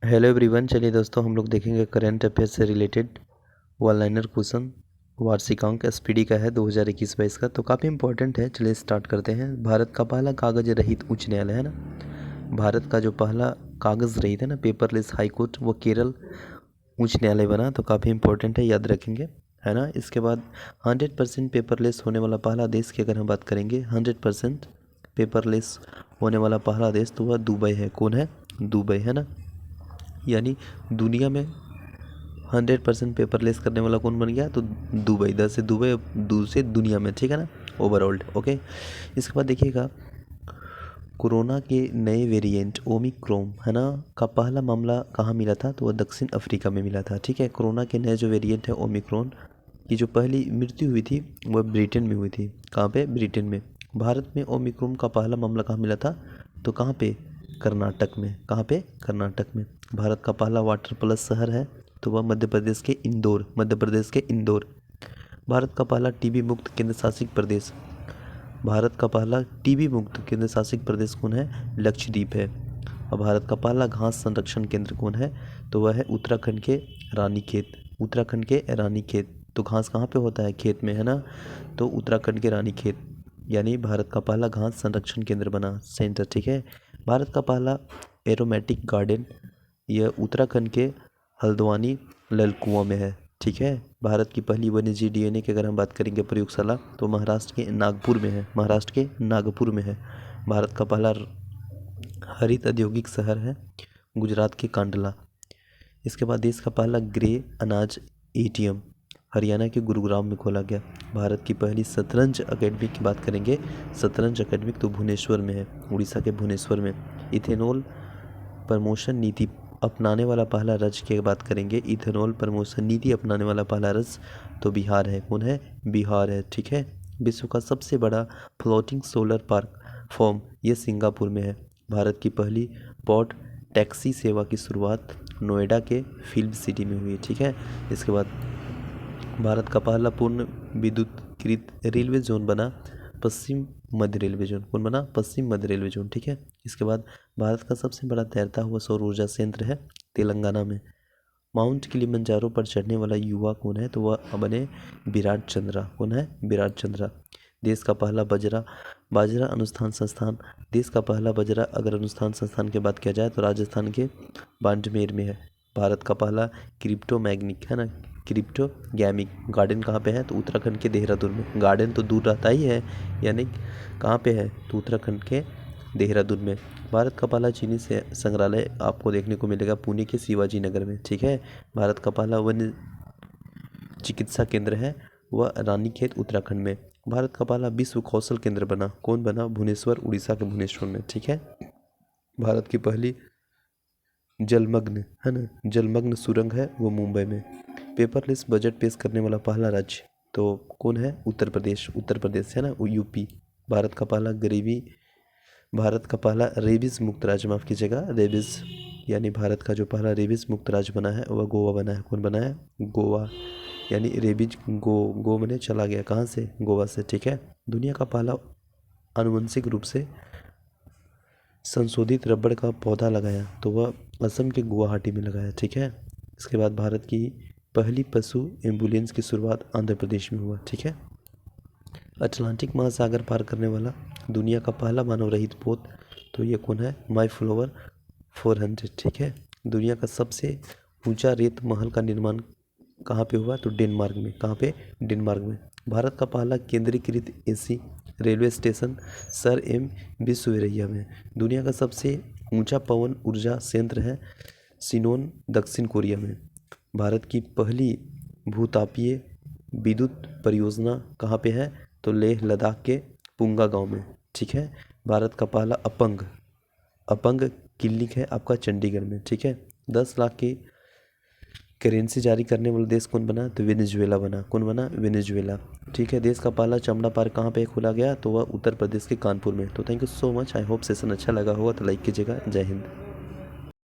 Hello everyone. चलिए दोस्तों, हम लोग देखेंगे करंट अफेयर से रिलेटेड वन लाइनर क्वेश्चन। वार्षिकांक एसपीडी का है 2021-22 का, तो काफ़ी इंपॉर्टेंट है। चलिए स्टार्ट करते हैं। भारत का पहला कागज रहित उच्च न्यायालय है ना, भारत का जो पहला कागज़ रहित है ना, पेपरलेस हाई कोर्ट, वो केरल उच्च न्यायालय बना। तो काफ़ी इंपॉर्टेंट है, याद रखेंगे, है ना। इसके बाद 100% पेपरलेस होने वाला पहला देश की अगर हम बात करेंगे, 100% पेपरलेस होने वाला पहला देश, तो वह दुबई है। कौन है? दुबई, है ना। यानी दुनिया में 100% पेपरलेस करने वाला कौन बन गया? तो दुबई। दस से दुबई, दू से दुनिया में, ठीक है ना, ओवरऑल। ओके, इसके बाद देखिएगा, कोरोना के नए वेरिएंट ओमिक्रॉन, है ना, का पहला मामला कहाँ मिला था? तो वह दक्षिण अफ्रीका में मिला था। ठीक है, कोरोना के नए जो वेरिएंट है ओमिक्रॉन की जो पहली मृत्यु हुई थी वह ब्रिटेन में हुई थी। कहाँ पे? ब्रिटेन में। भारत में ओमिक्रॉन का पहला मामला कहाँ मिला था? तो कहाँ पे? कर्नाटक में। कहाँ पे? कर्नाटक में। भारत का पहला वाटर प्लस शहर है तो वह मध्य प्रदेश के इंदौर। मध्य प्रदेश के इंदौर। भारत का पहला टीबी मुक्त केंद्र शासित प्रदेश, भारत का पहला टीबी मुक्त केंद्र शासित प्रदेश कौन है? लक्षद्वीप है। और भारत का पहला घास संरक्षण केंद्र कौन है? तो वह है उत्तराखंड के रानीखेत। उत्तराखंड के रानीखेत। तो घास कहाँ पे होता है? खेत में, है ना। तो उत्तराखंड के रानीखेत, यानी भारत का पहला घास संरक्षण केंद्र बना, सेंटर। ठीक है, भारत का पहला एरोमेटिक गार्डन, यह उत्तराखंड के हल्द्वानी ललकुआं में है। ठीक है, भारत की पहली वन्यजीव डीएनए की अगर हम बात करेंगे प्रयोगशाला, तो महाराष्ट्र के नागपुर में है। महाराष्ट्र के नागपुर में है। भारत का पहला हरित औद्योगिक शहर है गुजरात के कांडला। इसके बाद देश का पहला ग्रे अनाज एटीएम हरियाणा के गुरुग्राम में खोला गया। भारत की पहली शतरंज अकेडमी की बात करेंगे, शतरंज अकेडमी तो भुवनेश्वर में है, उड़ीसा के भुवनेश्वर में। इथेनॉल प्रमोशन नीति अपनाने वाला पहला राज्य की बात करेंगे, इथेनॉल प्रमोशन नीति अपनाने वाला पहला राज्य तो बिहार है। कौन है? बिहार है। ठीक है, विश्व का सबसे बड़ा फ्लोटिंग सोलर पार्क फॉर्म ये सिंगापुर में है। भारत की पहली पॉड टैक्सी सेवा की शुरुआत नोएडा के फिल्म सिटी में हुई। ठीक है, इसके बाद भारत का पहला पूर्ण विद्युतीकृत रेलवे जोन बना पश्चिम मध्य रेलवे जोन। कौन बना? पश्चिम मध्य रेलवे जोन। ठीक है, इसके बाद भारत का सबसे बड़ा तैरता हुआ सौर ऊर्जा संयंत्र है तेलंगाना में। माउंट किलिमंजारो पर चढ़ने वाला युवा कौन है? तो वह बने विराट चंद्रा। कौन है? विराट चंद्रा। देश का पहला बाजरा अनुसंधान संस्थान, देश का पहला बाजरा अगर अनुसंधान संस्थान की बात किया जाए तो राजस्थान के बाड़मेर में है। भारत का पहला क्रिप्टो मैग्निक, है ना, क्रिप्टो गैमिक गार्डन कहाँ पे है? तो उत्तराखंड के देहरादून में। गार्डन तो दूर रहता ही है, यानी कहाँ पे है? तो उत्तराखंड के देहरादून में। भारत का पहला चीनी से संग्रहालय आपको देखने को मिलेगा पुणे के शिवाजी नगर में। ठीक है, भारत का पहला वन्य चिकित्सा केंद्र है वह रानीखेत उत्तराखंड में। भारत का पहला विश्व कौशल केंद्र बना। कौन बना? भुवनेश्वर, उड़ीसा के भुवनेश्वर में। ठीक है, भारत की पहली जलमग्न, है ना, जलमग्न सुरंग है वो मुंबई में। पेपरलेस बजट पेश करने वाला पहला राज्य तो कौन है? उत्तर प्रदेश। उत्तर प्रदेश, है ना, वो यूपी। भारत का पहला भारत का पहला रेबीज मुक्त राज्य, माफ़ कीजिएगा, रेबीज, यानी भारत का जो पहला रेबीज मुक्त राज्य बना है वह गोवा बना है। कौन बना है? गोवा, यानी रेबीज गो मैंने चला गया कहाँ से? गोवा से। ठीक है, दुनिया का पहला आनुवंशिक रूप से संशोधित रबड़ का पौधा लगाया तो वह असम के गुवाहाटी में लगाया। ठीक है, इसके बाद भारत की पहली पशु एम्बुलेंस की शुरुआत आंध्र प्रदेश में हुआ। ठीक है, अटलांटिक महासागर पार करने वाला दुनिया का पहला मानव रहित पोत तो ये कौन है? माई फ्लोवर 400। ठीक है, दुनिया का सबसे ऊंचा रेत महल का निर्माण कहाँ पे हुआ? तो डेनमार्क में। कहाँ पे? डेनमार्क में। भारत का पहला केंद्रीकृत AC railway station sir M Visvesvaraya में। दुनिया का सबसे ऊंचा पवन ऊर्जा संयंत्र है सिनोन, दक्षिण कोरिया में। भारत की पहली भूतापीय विद्युत परियोजना कहाँ पे है? तो लेह लद्दाख के पुंगा गांव में। ठीक है, भारत का पहला अपंग क्लिनिक है आपका चंडीगढ़ में। ठीक है, 10 लाख की करेंसी जारी करने वाला देश कौन बना? तो वेनेजुएला बना। कौन बना? वेनेजुएला। ठीक है, देश का पहला चमड़ा पार्क कहाँ पे खोला गया? तो वह उत्तर प्रदेश के कानपुर में। तो thank you so much. I hope session अच्छा लगा होगा तो लाइक कीजिएगा। जय हिंद।